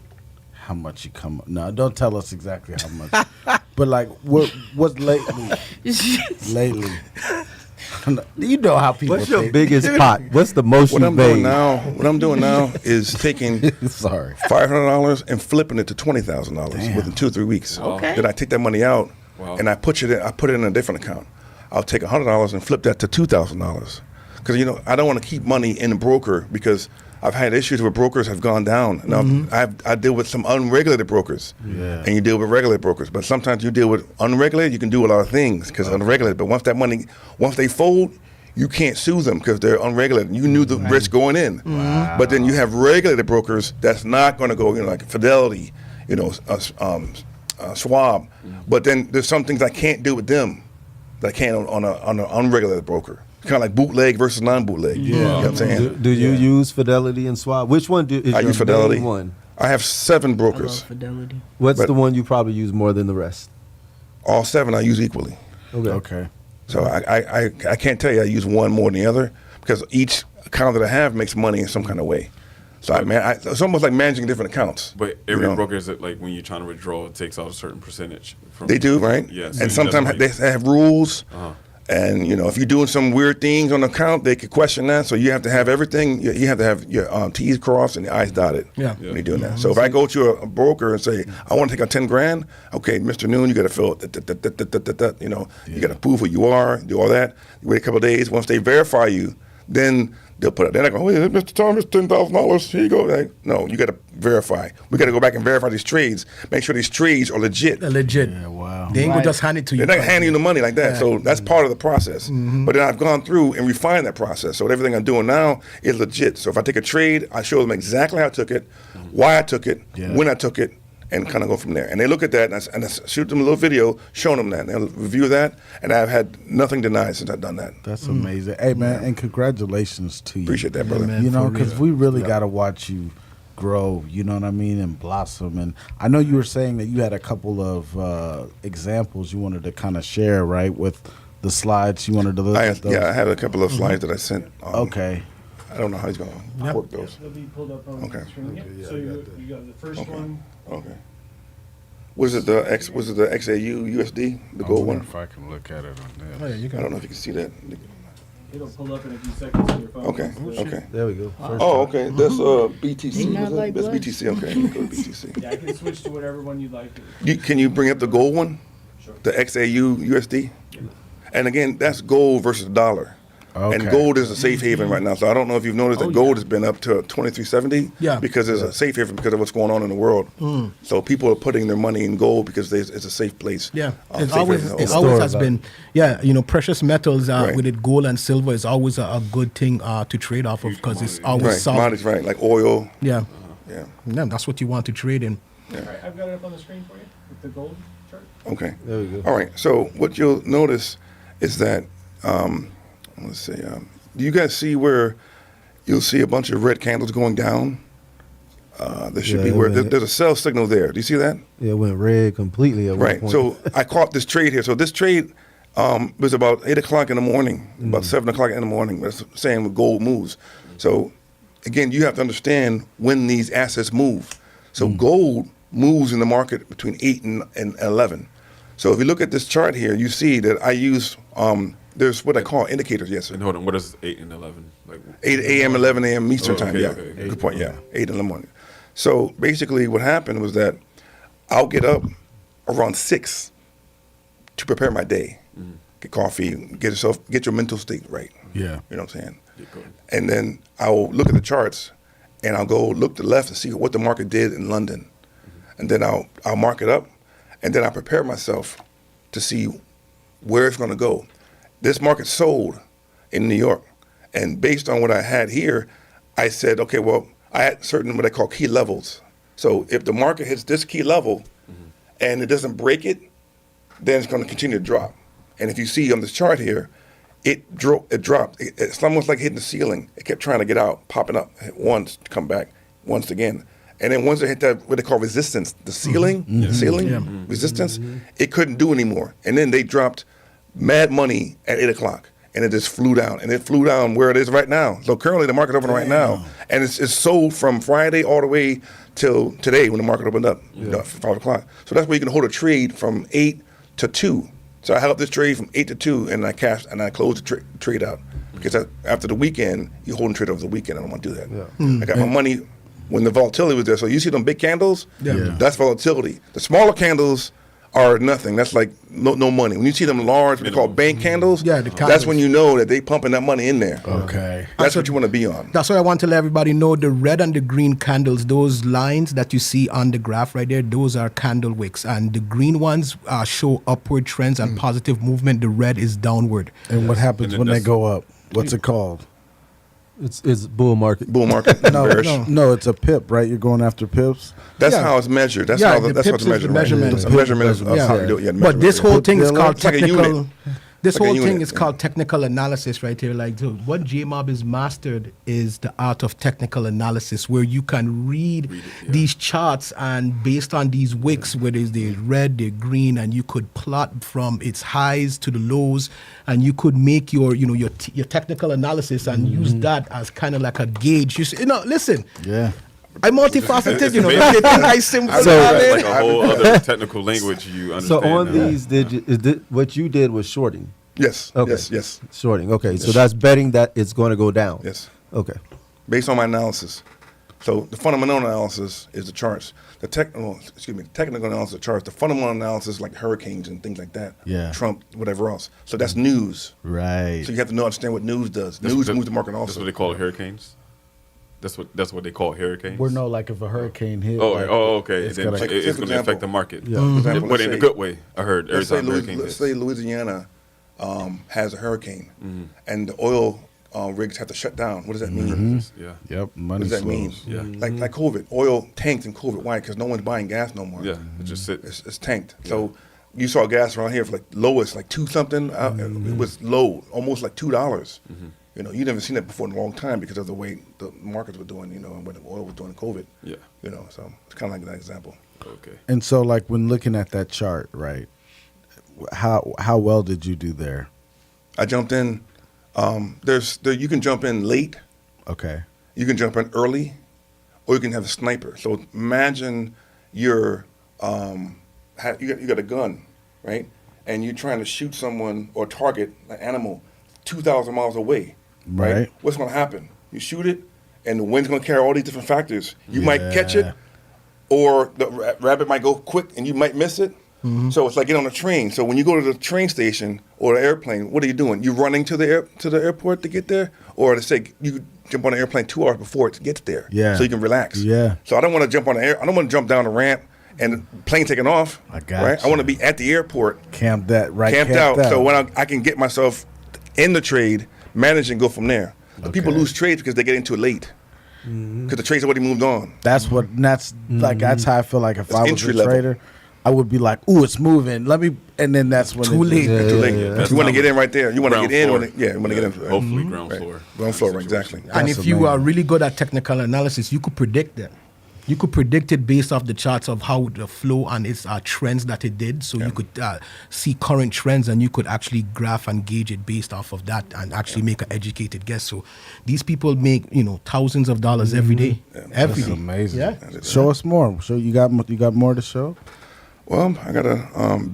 How much you come? No, don't tell us exactly how much. But like, what's lately? Lately, you know how people. What's your think. biggest pot? What's the most What you I'm doing made? now, is taking Sorry. $500 and flipping it to $20,000 within 2 or 3 weeks. Okay. Then I take that money out and I put it in a different account. I'll take $100 and flip that to $2,000 because I don't want to keep money in a broker because I've had issues where brokers have gone down. And I deal with some unregulated brokers, and you deal with regulated brokers. But sometimes you deal with unregulated, you can do a lot of things because unregulated. But once they fold, you can't sue them because they're unregulated. You knew the risk going in. Wow. But then you have regulated brokers that's not going to go, like Fidelity, Schwab. But then there's some things I can't do with them that I can on an unregulated broker. Kind of like bootleg versus non-bootleg. You know what I'm saying? Do you use Fidelity and Schwab? Which one is I your use Fidelity. main one? I have 7 I love brokers. Fidelity. What's But- the one you probably use more than the rest? All 7 I use equally. Okay. So I can't tell you I use one more than the other because each account that I have makes money in some kind of way. So it's almost like managing different accounts. But every you know? broker is like when you're trying to withdraw, it takes out a certain percentage. From They do, right? Yeah. so And you sometimes just, they have rules. Uh-huh. And if you're doing some weird things on the account, they could question that. So you have to have everything. You have to have your T's crossed and your I's dotted. Yeah. When you're doing that. So if I go to a broker and say I want to take out $10,000, okay, Mr. Noon, you got to fill it. You got to prove who you are, do all that. You wait a couple of days. Once they verify you, then they'll put it. They're not going, wait, Mr. Thomas, $10,000. Here you go. Like, no, you got to verify. We got to go back and verify these trades. Make sure these trades are legit. Legit. Yeah, wow. They ain't gonna just hand it to you. They're not handing you the money like that. So that's part of the process. But then I've gone through and refined that process. So everything I'm doing now is legit. So if I take a trade, I show them exactly how I took it, why I took it, when I took it, and kind of go from there. And they look at that, and I shoot them a little video showing them that. And they'll review that, and I've had nothing denied since I've done that. That's amazing. Hey, man, and congratulations to you. Appreciate that, brother. man. You know, For because real. we really got to watch you grow, you know what I mean, and blossom. And I know you were saying that you had a couple of examples you wanted to kind of share, right, with the slides you wanted to look at those. I have a couple of slides that I sent. Okay. I don't know how he's going to work those. They'll be pulled up on Okay. the screen. Yeah. So you got the first one. Okay. Was it the XAU USD, the gold one? If I can look at it on Oh, there. yeah, you I can. don't know if you can see that. It'll pull up in a few seconds on your phone. Okay. Okay. There we go. First Oh, okay. That's BTC. They not Is it? like That's Bless. BTC. Okay. Go to BTC. Yeah, I can switch to whatever one you'd like. Can you bring up the gold one? Sure. The XAU USD? And again, that's gold versus dollar. And Okay. gold is a safe haven right now. So I don't know if you've noticed that gold has been up to 2370. Yeah. Because it's a safe haven because of what's going on in the world. So people are putting their money in gold because it's a safe place. Yeah, Safe it always haven. it always has Store been. Yeah, precious metals Right. with it, gold and silver is always a good thing to trade off of because it's always Right. solid. Commodities, right. Like oil. Yeah, Yeah. yeah, that's what you want to trade in. All right, I've got it up on the screen for you with the gold chart. Okay. There we go. All right. So what you'll notice is that, let's see, do you guys see where you'll see a bunch of red candles going down? There should Yeah, be where man. there's a sell signal there. Do you see that? It went red completely at one Right. point. So I caught this trade here. So this trade was about 8 o'clock in the morning, about 7 o'clock in the morning. That's saying when gold moves. So again, you have to understand when these assets move. So gold moves in the market between 8 and 11. So if you look at this chart here, you see that I use there's what I call indicators. Yes, sir. And hold on, what is 8 and 11? Like 8 a.m., 11 a.m. Eastern Oh, time. okay, Yeah, okay. good point. Yeah, 8 in the morning. So basically, what happened was that I'll get up around 6 to prepare my day, get coffee, get your mental state right. Yeah. You know what I'm saying? Yeah, go ahead. And then I'll look at the charts, and I'll go look to the left and see what the market did in London, and then I'll mark it up, and then I prepare myself to see where it's going to go. This market sold in New York, and based on what I had here, I said, okay, well, I had certain what I call key levels. So if the market hits this key level and it doesn't break it, then it's going to continue to drop. And if you see on this chart here, it dropped. It's almost like hitting the ceiling. It kept trying to get out, popping up once, to come back once again. And then once it hit that, what they call resistance, the ceiling, resistance, it couldn't do anymore. And then they dropped mad money at 8 o'clock. And it just flew down. And it flew down where it is right now. So currently the market's open right now. And it's sold from Friday all the way till today when the market opened up, 5 o'clock. So that's where you can hold a trade from 8 to 2. So I held this trade from 8 to 2, and I cashed and I closed the trade out. Because after the weekend, you're holding trade over the weekend. I don't want to do that. I got my money when the volatility was there. So you see them big candles? That's volatility. The smaller candles are nothing. That's like no money. When you see them large, what they call bank candles, Yeah, the that's candles. when you know that they pumping that money in there. Okay. That's what you want to be on. That's why I want to let everybody know the red and the green candles, those lines that you see on the graph right there, those are candle wicks. And the green ones show upward trends and positive movement. The red is downward. And what happens And then when they that's- go up? What's it called? It's bull market. Bull market, No, bearish. no, it's a pip, right? You're going after pips. That's Yeah. how it's measured. That's Yeah, how the that's how pips it's is the measured. Right? measurement. It's a measurement of Yeah. how you do it. Yeah, But this measurement. whole thing is called It's like a technical. unit. This like a whole thing unit, is called technical analysis right here. Like what JMob is mastered is the art of technical analysis, where you can read these charts and based on these wicks, whether it's the red, the green, and you could plot from its highs to the lows, and you could make your technical analysis and use that as kind of like a gauge. Listen. Yeah. I'm multifaceted, It's amazing. I simple. That's like a whole other technical language you understand. So on now. these, what you did was shorting. Yes. Okay. Yes. Shorting. Okay. So that's betting that it's going to go down. Yes. Okay. Based on my analysis. So the fundamental analysis is the charts. The technical analysis of charts. The fundamental analysis like hurricanes and things like that. Yeah. Trump, whatever else. So that's news. Right. So you have to understand what news does. News moves the market That's also. what they call hurricanes. That's what they call hurricanes. We're no like if a hurricane hit. Okay. It's Then gonna- Like, it's for going to example- affect the market. Yeah. For example, But in a let's good way. I heard every let's say time hurricane let's hits. say Louisiana has a hurricane, and the oil rigs have to shut down. What does that mean? Yeah. Yep. What Money does that mean? flows. Yeah. Like COVID, oil tanked in COVID. Why? Because no one's buying gas no more. Yeah. It just sits. It's tanked. So you saw gas around here for like lowest, like two something. It was low, almost like $2. You never seen that before in a long time because of the way the markets were doing. And when the oil was doing COVID. Yeah. So it's kind of like that example. Okay. And so, like when looking at that chart, right? How well did you do there? I jumped in. You can jump in late. Okay. You can jump in early, or you can have a sniper. So imagine you got a gun, right? And you're trying to shoot someone or target an animal 2,000 miles away, Right. What's going to happen? You shoot it, and the wind's going to carry all these different factors. You might catch it, or the rabbit might go quick, and you might miss it. So it's like getting on a train. So when you go to the train station or the airplane, what are you doing? You running to the airport to get there, or to say you jump on the airplane 2 hours before it gets there, Yeah. so you can relax. Yeah. So I don't want to jump on the air. I don't want to jump down the ramp and the plane taking off. I got right. I you. want to be at the airport, Camped out. So when I can get myself in the trade, manage and go from there. The people lose trades because they get into it late. Because the trade's already moved on. That's that's how I feel like if I was entry a level. trader, I would be like, "Ooh, it's moving. Let me," and then that's when Too late. It's too late. That's You want to not get in right there. You want to ground get in. floor. You want to get in. Hopefully ground Right. floor. Ground floor, right, exactly. And That's if you are amazing. really good at technical analysis, you could predict that. You could predict it based off the charts of how the flow and its trends that it did. So you could see current trends and you could actually graph and gauge it based off of that and actually make an educated guess. So these people make thousands of dollars every day. Every That's day. amazing. Yeah. Show us more. So you got more to show? Well, I got a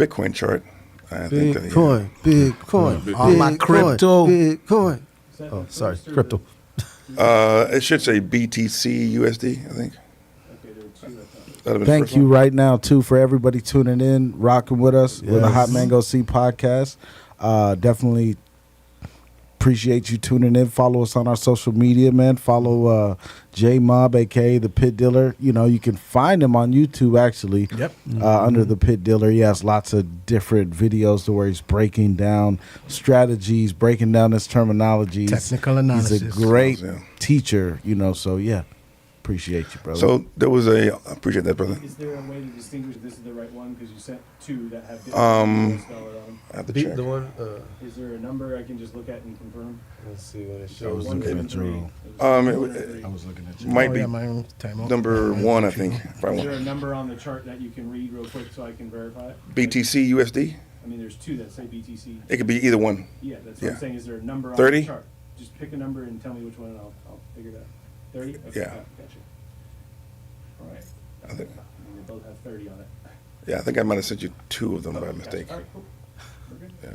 Bitcoin chart. I think that, Bitcoin. All my crypto. Bitcoin. Is that Oh, the sorry, first or crypto. It should say BTC USD, I think. Okay, there were two, I thought. That'd have been the Thank first you one. right now too for everybody tuning in, rocking with us with the Yes. Hot Mango C podcast. Definitely appreciate you tuning in. Follow us on our social media, man. Follow J Mob, aka the Pit Dealer. You can find him on YouTube actually. Yep. Under the Pit Dealer, he has lots of different videos to where he's breaking down strategies, breaking down his terminologies. Technical analysis. He's a great Yeah. teacher. So yeah, appreciate you, brother. So there was I appreciate that, brother. Is there a way to distinguish this is the right one? Because you sent two that have Um, different US dollar on. I have to check. The one. Is there a number I can just look at and confirm? Let's see what it I shows. was looking at Drew. I was looking at you. Might Oh, be yeah, my own time out. number one, I think. If I Is there want. a number on the chart that you can read real quick so I can verify it? BTC USD. I mean, there's two that say BTC. It could be either one. Yeah, that's what Yeah. I'm saying. Is there a number on 30? the chart? Just pick a number and tell me which one, and I'll figure it out. 30? Okay, Yeah. Gotcha. All right. I think. And they both have 30 on it. Yeah, I think I might have sent you two of them by Okay, mistake. All right, cool. We're good. Yeah.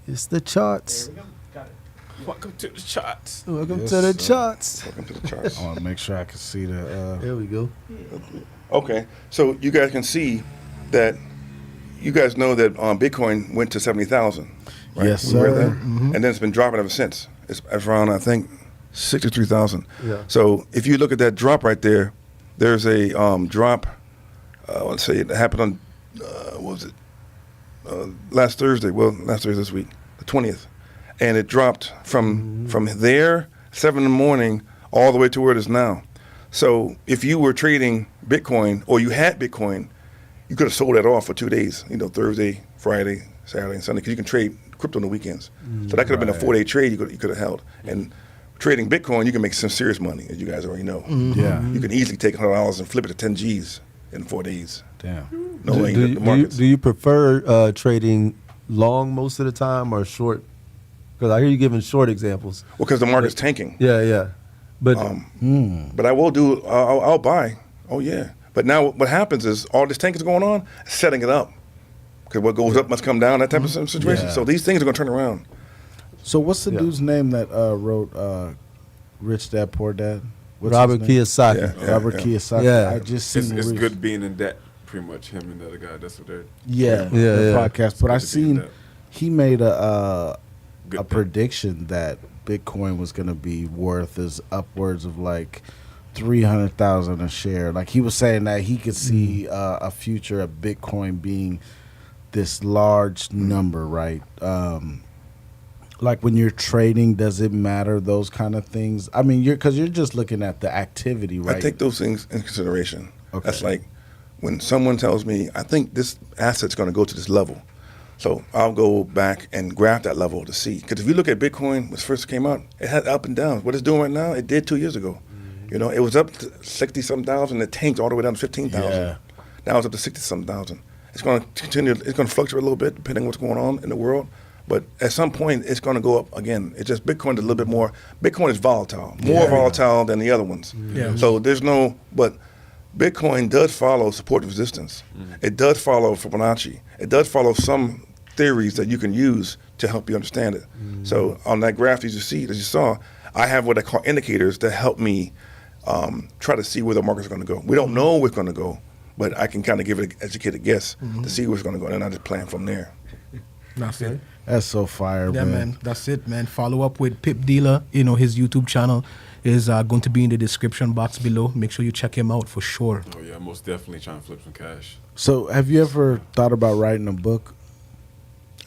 It's the charts. There we go. Got it. Welcome to the charts. Welcome Yes, to the sir. charts. Welcome to the charts. I want to make sure I can see the. There we go. Okay, so you guys can see that. You guys know that Bitcoin went to 70,000. Right? Yes, We read sir. that? And then it's been dropping ever since. It's around, I think, 63,000. Yeah. So if you look at that drop right there, there's a drop. Let's say it happened on what was it? Last Thursday. Well, last Thursday this week, the 20th, and it dropped from there 7 in the morning all the way to where it is now. So if you were trading Bitcoin or you had Bitcoin, you could have sold that off for 2 days. Thursday, Friday, Saturday and Sunday, because you can trade crypto on the weekends. So that could have been a 4-day trade you could have held. And trading Bitcoin, you can make some serious money, as you guys already know. Yeah. You can easily take $100 and flip it to 10 G's in 4 days. Damn. Knowing the markets. Do you prefer trading long most of the time or short? Because I hear you giving short examples. Well, because the market's tanking. Yeah. But But I will do. I'll buy. Oh yeah. But now what happens is all this tanking is going on, setting it up. Because what goes up must come down. That type of situation. Yeah. So these things are going to turn around. So what's the dude's name that wrote Rich Dad Poor Dad? What's Robert his name? Kiyosaki. Robert Kiyosaki. Yeah. I just seen It's Rich- good being in debt. Pretty much him and the other guy. That's what they're. the podcast. But I good to be in seen that. he made a Good bet. prediction that Bitcoin was going to be worth is upwards of like 300,000 a share. Like he was saying that he could see a future of Bitcoin being this large number, right? Like when you're trading, does it matter those kind of things? I mean, because you're just looking at the activity, right? I take those things in consideration. Okay. That's like when someone tells me, I think this asset's going to go to this level. So I'll go back and grab that level to see. Because if you look at Bitcoin, when it first came out, it had up and downs. What it's doing right now, it did 2 years ago. You know, it was up to 60-something thousand, it tanked all the way down to 15,000. Yeah. Now it's up to 60-something thousand. It's going to continue, it's going to fluctuate a little bit depending on what's going on in the world. But at some point, it's going to go up again. It's just Bitcoin is a little bit more. Bitcoin is volatile, more volatile than the other ones. Yeah. So there's no, but Bitcoin does follow support and resistance. It does follow Fibonacci. It does follow some theories that you can use to help you understand it. So on that graph that you saw, I have what I call indicators that help me try to see where the market's going to go. We don't know where it's going to go, but I can kind of give it an educated guess to see where it's going to go, and then I just plan from there. That's it. That's so fire, Yeah, man. man. That's it, man. Follow up with Pip Dealer. You know, his YouTube channel is going to be in the description box below. Make sure you check him out for sure. Oh yeah, most definitely trying to flip some cash. So have you ever thought about writing a book?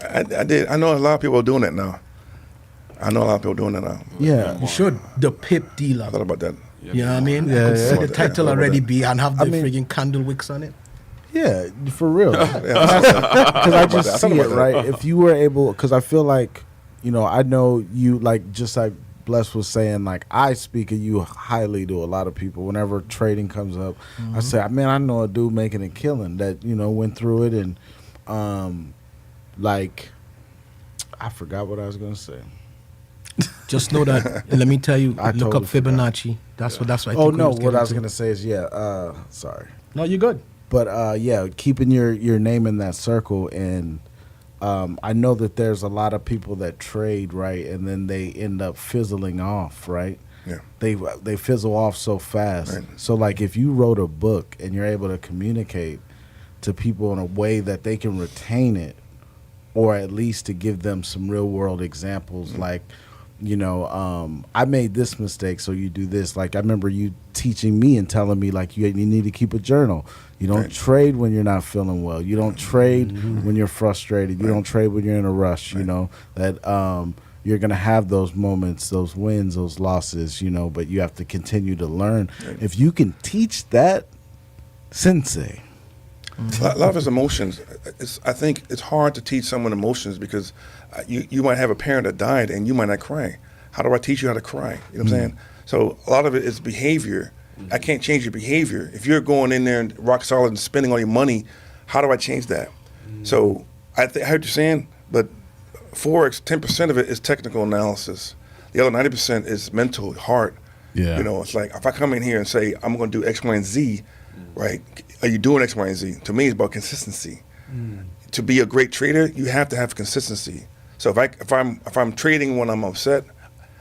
I did. I know a lot of people are doing that now. Yeah. You should. The Pip Dealer. I thought about that. You know what I mean? Yeah, I could see yeah. the title Yeah. already be and have the I mean- friggin' candle wicks on it. Yeah, for real. Because Yeah. I just I thought see about it, that. right? If you were able, because I feel like, you know, I know you, like, just like Bless was saying, like, I speak of you highly to a lot of people. Whenever trading comes up, I say, man, I know a dude making a killing that, you know, went through it. And, like, I forgot what I was going to say. Just know that. Let me tell you. I Look totally up Fibonacci. That's what. That's what. I Oh, think no, we what I was getting going to say is, sorry. to. No, you're good. But yeah, keeping your name in that circle, and I know that there's a lot of people that trade, right, and then they end up fizzling off, right? Yeah. They fizzle off so fast. Right. So like if you wrote a book and you're able to communicate to people in a way that they can retain it, or at least to give them some real world examples, like, you know, I made this mistake, so you do this. Like I remember you teaching me and telling me, like, you need to keep a journal. You don't Right. trade when you're not feeling well. You don't trade when you're frustrated. You don't trade when you're in a rush. You know that you're gonna have those moments, those wins, those losses. You know, but you have to continue to learn. Right. If you can teach that, sensei. A lot of his emotions. I think it's hard to teach someone emotions because you might have a parent that died and you might not cry. How do I teach you how to cry? You know what I'm saying? So a lot of it is behavior. I can't change your behavior. If you're going in there and rock solid and spending all your money, how do I change that? So I heard what you're saying, but Forex, 10% of it is technical analysis. The other 90% is mental, heart. Yeah. You know, it's like if I come in here and say I'm going to do X, Y, and Z, right? Are you doing X, Y, and Z? To me, it's about consistency. To be a great trader, you have to have consistency. So if I'm trading when I'm upset,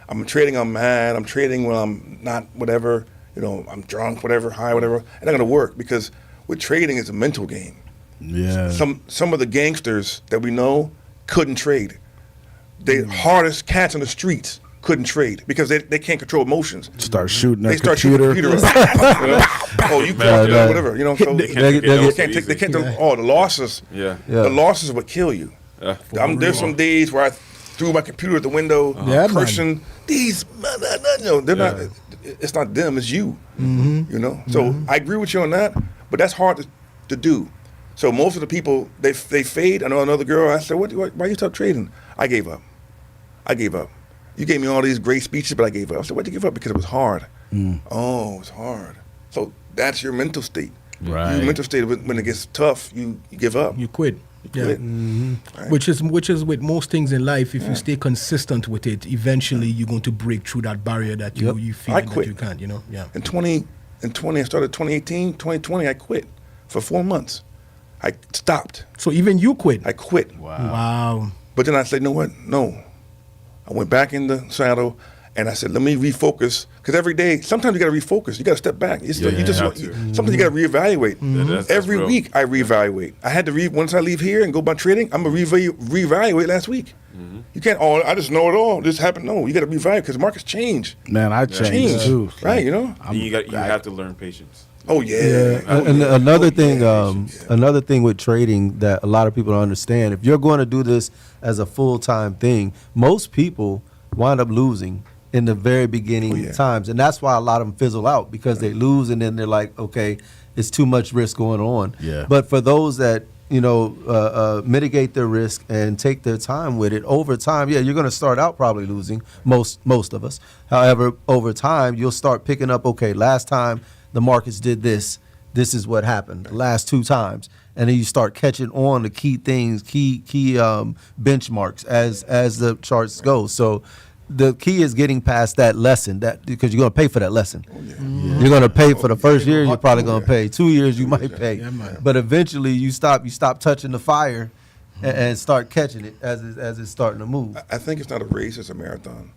I'm trading when I'm mad, I'm trading when I'm not whatever, you know, I'm drunk, whatever, high, whatever, it's not going to work because with trading is a mental game. Yeah. Some of the gangsters that we know couldn't trade. The hardest cats on the streets couldn't trade because they can't control emotions. Start shooting their They start shooting computer. the computer. You know? Oh, you can't do whatever. You know, so They can't take they can't it do. easy. Oh, the losses. Yeah. The losses would kill you. Yeah. There's some days where I threw my computer at the window, Yeah, cursing these. You know, they're not. It's not them. It's you. You know. So I agree with you on that, but that's hard to do. So most of the people, they fade. I know another girl, I said, why you stop trading? I gave up. You gave me all these great speeches, but I gave up. I said, why'd you give up? Because it was hard. Oh, it was hard. So that's your mental state. Right. Your mental state, when it gets tough, you give up. You quit. Yeah. Quit. Right. Which is with most things in life. If you stay consistent with it, eventually you're going to break through that barrier that you feel I that quit. you can't. You know. Yeah. In 20, I started 2018, 2020, I quit for 4 months. I stopped. So even you quit. I quit. Wow. But then I said, you know what? No. I went back in the saddle, and I said, let me refocus. Because every day, sometimes you got to refocus. You got to step back. Sometimes you got to reevaluate. That's Every real. week, I reevaluate. I had to once I leave here and go by trading, I'm going to reevaluate last week. You can't, I just know it all. This happened. No, you got to reevaluate because markets change. Man, I changed too. Right, you know? And you have to learn patience. Oh, yeah. And another thing with trading that a lot of people don't understand, if you're going to do this as a full-time thing, most people wind up losing in the very beginning times. And that's why a lot of them fizzle out, because they lose and then they're like, okay, it's too much risk going on. Yeah. But for those that, mitigate their risk and take their time with it, over time, you're going to start out probably losing, most of us. However, over time, you'll start picking up, okay, last time the markets did this is what happened the last 2 times. And then you start catching on the key things, key benchmarks as the charts go. So the key is getting past that lesson, because you're going to pay for that lesson. You're going to pay for the first year, you're probably going to pay. 2 years, you might pay. But eventually, you stop touching the fire and start catching it as it's starting to move. I think it's not a race, it's a marathon.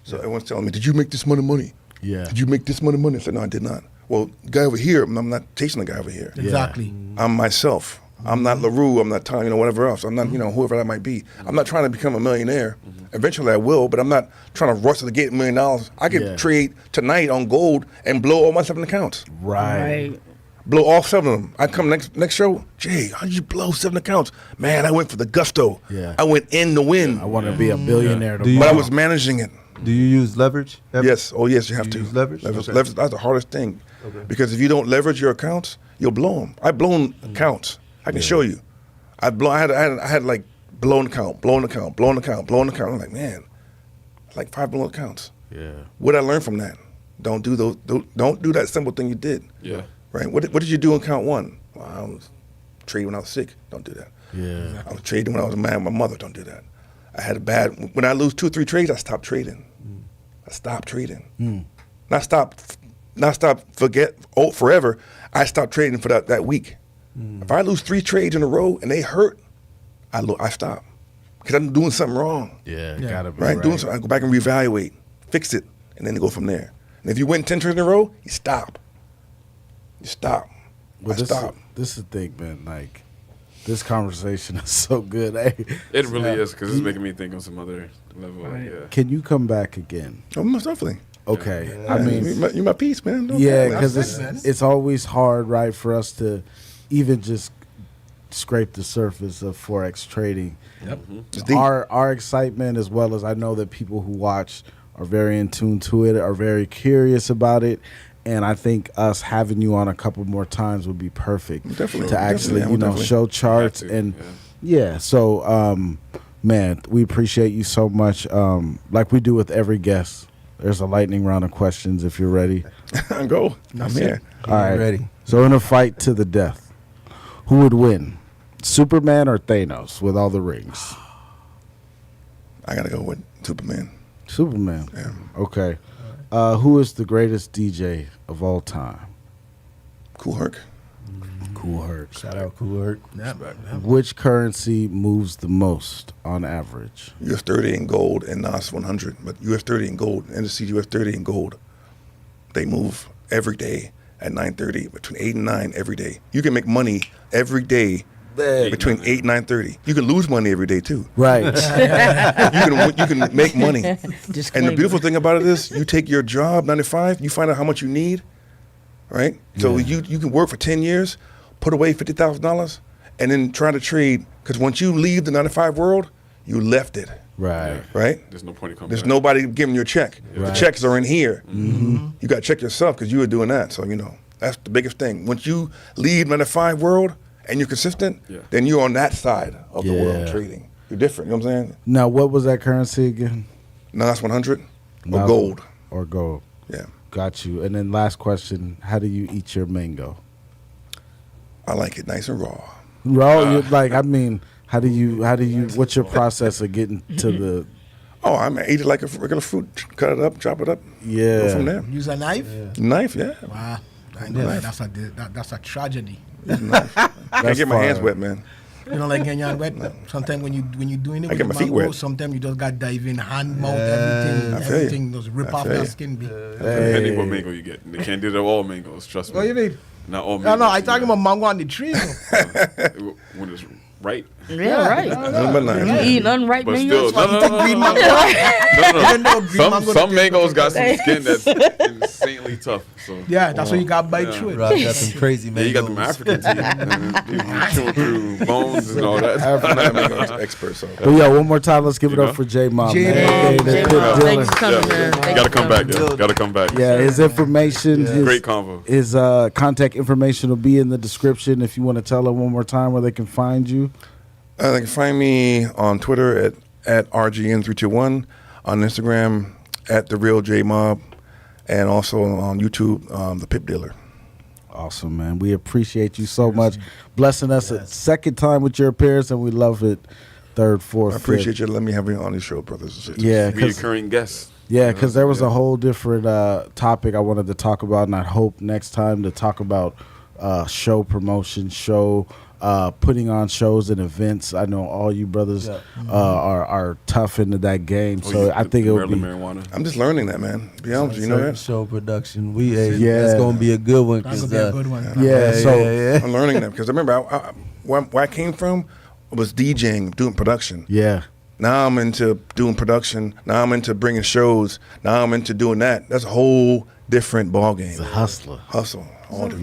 So everyone's telling me, did you make this much money? Yeah. Did you make this much money? I said, no, I did not. Well, the guy over here, I'm not chasing the guy over here. Exactly. I'm myself. I'm not LaRue. I'm not Tom, whatever else. I'm not, whoever that might be. I'm not trying to become a millionaire. Eventually I will, but I'm not trying to rush to get $1 million. I could trade tonight on gold and blow all my 7 accounts. Right. Blow all 7 of them. I come next show, Jay, how did you blow 7 accounts? Man, I went for the gusto. Yeah. I went in to win. I want to be a billionaire But tomorrow. I was managing it. Do you use leverage? Yes. Oh, yes, you have to. Use leverage? Okay. Leverage, that's the hardest thing. Okay. Because if you don't leverage your accounts, you'll blow them. I've blown accounts. I can show you. I had like blown account. I'm like, man, like 5 blown accounts. Yeah. What did I learn from that? Don't do those. Don't do that simple thing you did. Yeah. Right. What did you do in count 1? Well, I was trading when I was sick. Don't do that. Yeah. I was trading when I was mad at my mother. Don't do that. I had when I lose 2 or 3 trades, I stopped trading. I stopped trading. Not stop, forget, forever. I stopped trading for that week. If I lose 3 trades in a row and they hurt, I stop. Because I'm doing something wrong. Yeah, gotta be Right? Doing something, I go back and reevaluate, fix it, and then go from there. And if you win 10 trades in a row, you stop. You stop. Well, stop. This is the thing, man. Like, this conversation is so good. Hey, It really is, because it's making me think on some other level. Yeah. can you come back again? Oh, most definitely. Okay. I mean, you're my piece, man. No yeah, problem. because it's always hard, right, for us to even just scrape the surface of Forex trading. Yep. It's deep. Our excitement, as well as I know that people who watch are very in tune to it, are very curious about it. And I think us having you on a couple more times would be perfect. Definitely. To actually, Definitely. show charts. And so, man, we appreciate you so much. Like we do with every guest, there's a lightning round of questions if you're ready. Go. I'm here. All right. Ready. So in a fight to the death, who would win? Superman or Thanos with all the rings? I got to go with Superman. Superman. Yeah. Okay. Who is the greatest DJ of all time? Cool Herc. Cool Herc. Shout out Cool Herc. Which currency moves the most on average? US 30 in gold and NAS 100. But US 30 in gold, NSC US 30 in gold, they move every day at 9:30, between 8 and 9 every day. You can make money every day between 8 and 9:30. You can lose money every day too. Right. You can make money. And the Disclaimer. beautiful thing about it is you take your job, 9 to 5, you find out how much you need, right? So you can work for 10 years, put away $50,000, and then try to trade. Because once you leave the 9 to 5 world, you left it, Right. right? There's no point in coming There's back. nobody giving you a check. The Right. checks are in here. You got to check yourself because you were doing that. So, that's the biggest thing. Once you leave 9 to 5 world and you're consistent, Yeah. then you're on that side of the world Yeah. trading. You're different. You know what I'm saying? Now, what was that currency again? Nas 100 or Nas- gold. Or gold. Yeah. Got you. And then last question: how do you eat your mango? I like it nice and raw. Raw, like I mean, how do you? What's your process of getting to the? Oh, I mean, eat it like a regular fruit. Cut it up, chop it up. Yeah. Go from there. Use a knife? Knife, yeah. Wow. I know, that's a tragedy. I get my hands fire. wet, man. You know, like getting your hand wet. Sometimes when you're doing it, I with get the my feet mango, wet. sometimes you just got dive in, hand, mouth, I feel everything. you. Just rip I off feel that you. skin. Depending what mango you get. They can't do that with all mangoes, trust me. What you mean? Not all No, mangoes. no, I talking about mango on the tree. when it's right. Yeah, right. Nothing but You nice. eating unripe But mangoes? still, no. green mango. Even though green mango Some don't mangoes got some skin that's insanely tough. So Yeah, that's why you got to bite through it. Rob got some crazy yeah, you got them mangoes. African teeth, and chewing through bones and all that. I'm not a mango expert, so. But yeah, one more time, let's give it You up know? for J Mob. J-Mob. man. J-Mob, Good thanks dealer. for coming, man. Thanks Gotta for come back, coming. yo. Gotta come back. Yeah, his information, Great convo. his contact information will be in the description. If you want to tell them one more time where they can find you. They can find me on Twitter at RGN321, on Instagram at The Real J Mob, and also on YouTube, The Pip Dealer. Awesome, man. We appreciate you so much. Blessing us a second time with your appearance, and we love it. Third, fourth, I appreciate fifth. you letting me have you on this show, brothers and sisters. Yeah, because Reoccurring guests. there was a whole different topic I wanted to talk about, and I hope next time to talk about show promotion, putting on shows and events. I know all you brothers are tough into that game, so I think it would be. Marijuana. I'm just learning that, man. To be honest, with you know that? Show production. Yeah. That's gonna be a good one. That's 'cause, going to be a good one. Yeah, so I'm learning that because remember, where I came from was DJing, doing production. yeah. Now I'm into doing production. Now I'm into bringing shows. Now I'm into doing that. That's a whole different ball game. The hustler. Hustle. All different.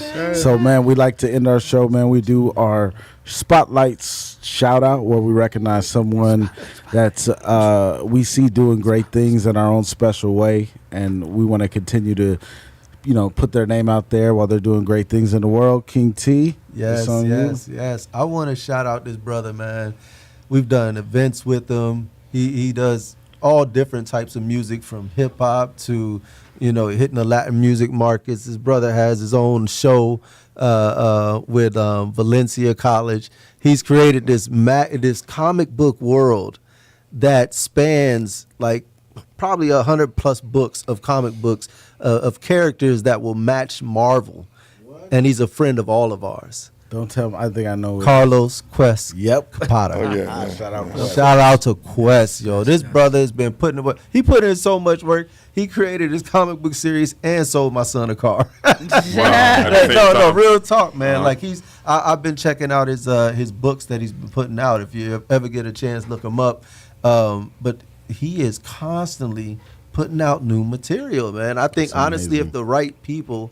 Yeah. So, man, we like to end our show, man. We do our spotlights shout out where we recognize someone that's we see doing great things in our own special way, and we want to continue to, put their name out there while they're doing great things in the world. King T. Yes, it's on you. yes. I want to shout out this brother, man. We've done events with him. He does all different types of music, from hip hop to hitting the Latin music markets. His brother has his own show with Valencia College. He's created this comic book world that spans like probably 100+ books of comic books of characters that will match Marvel. And he's a friend of all of ours. Don't tell me. I think I know. Carlos Quest Yep. Capata. Oh, yeah. Shout out. Shout out to Quest, yo. This brother has been putting in work. He put in so much work. He created his comic book series and sold my son a car. No, real talk, man. Like I've been checking out his books that he's been putting out. If you ever get a chance, look him up. But he is constantly putting out new material, man. I think That's honestly, amazing. if the right people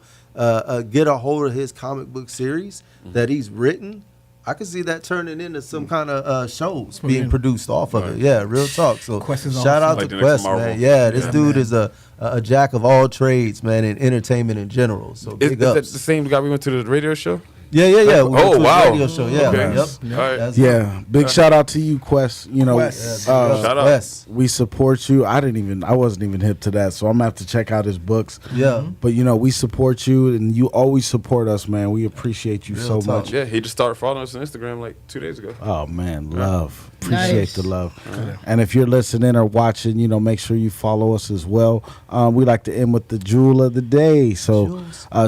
get a hold of his comic book series that he's written, I could see that turning into some kind of shows being produced off of it. Yeah, real talk. So Quest is shout out Like to the next Quest, Marvel. man. Yeah, this Yeah. dude is a jack of all trades, man, in entertainment in general. So Is big that the ups. same guy we went to the radio show? Yeah. We went to his wow. radio show. Yeah, Okay. yep. All right. That's Yeah, big shout out to you, Quest. Quest. Shout Shout out. Quest. We support you. I wasn't even hip to that, so I'm gonna have to check out his books. Yeah. But we support you, and you always support us, man. We appreciate you Real so talk. much. Yeah, he just started following us on Instagram like 2 days ago. Oh man, love. Appreciate Nice. the love. And if you're listening or watching, make sure you follow us as well. We like to end with the jewel of the day. So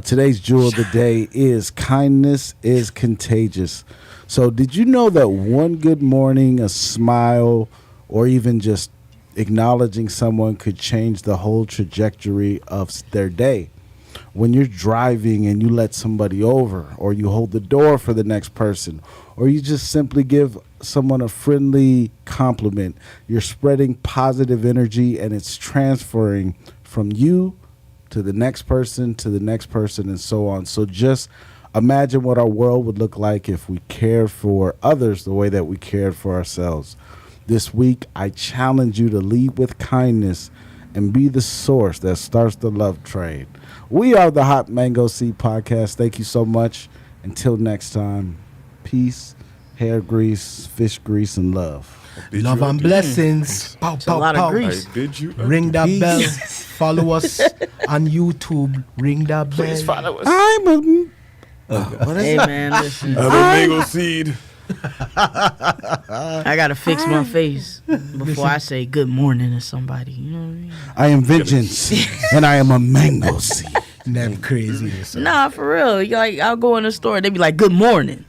today's jewel of the day is kindness is contagious. So did you know that one good morning, a smile, or even just acknowledging someone could change the whole trajectory of their day? When you're driving and you let somebody over, or you hold the door for the next person, or you just simply give someone a friendly compliment, you're spreading positive energy, and it's transferring from you to the next person, to the next person, and so on. So just imagine what our world would look like if we cared for others the way that we cared for ourselves. This week, I challenge you to lead with kindness and be the source that starts the love train. We are the Hot Mango Seed Podcast. Thank you so much, Until next time, peace, hair grease, fish grease, and love. Love and blessings. Pow, a lot of grease. I bid you Ring that Peace. bell. Follow us on YouTube. Ring that bell. Please follow us. I'm a. Hey man, listen. I'm a mango seed. I gotta fix my face before I say good morning to somebody. You know what I mean? I am vengeance, and I am a mango seed. Never crazy. Nah, for real. Like I'll go in the store, they be like, "Good morning."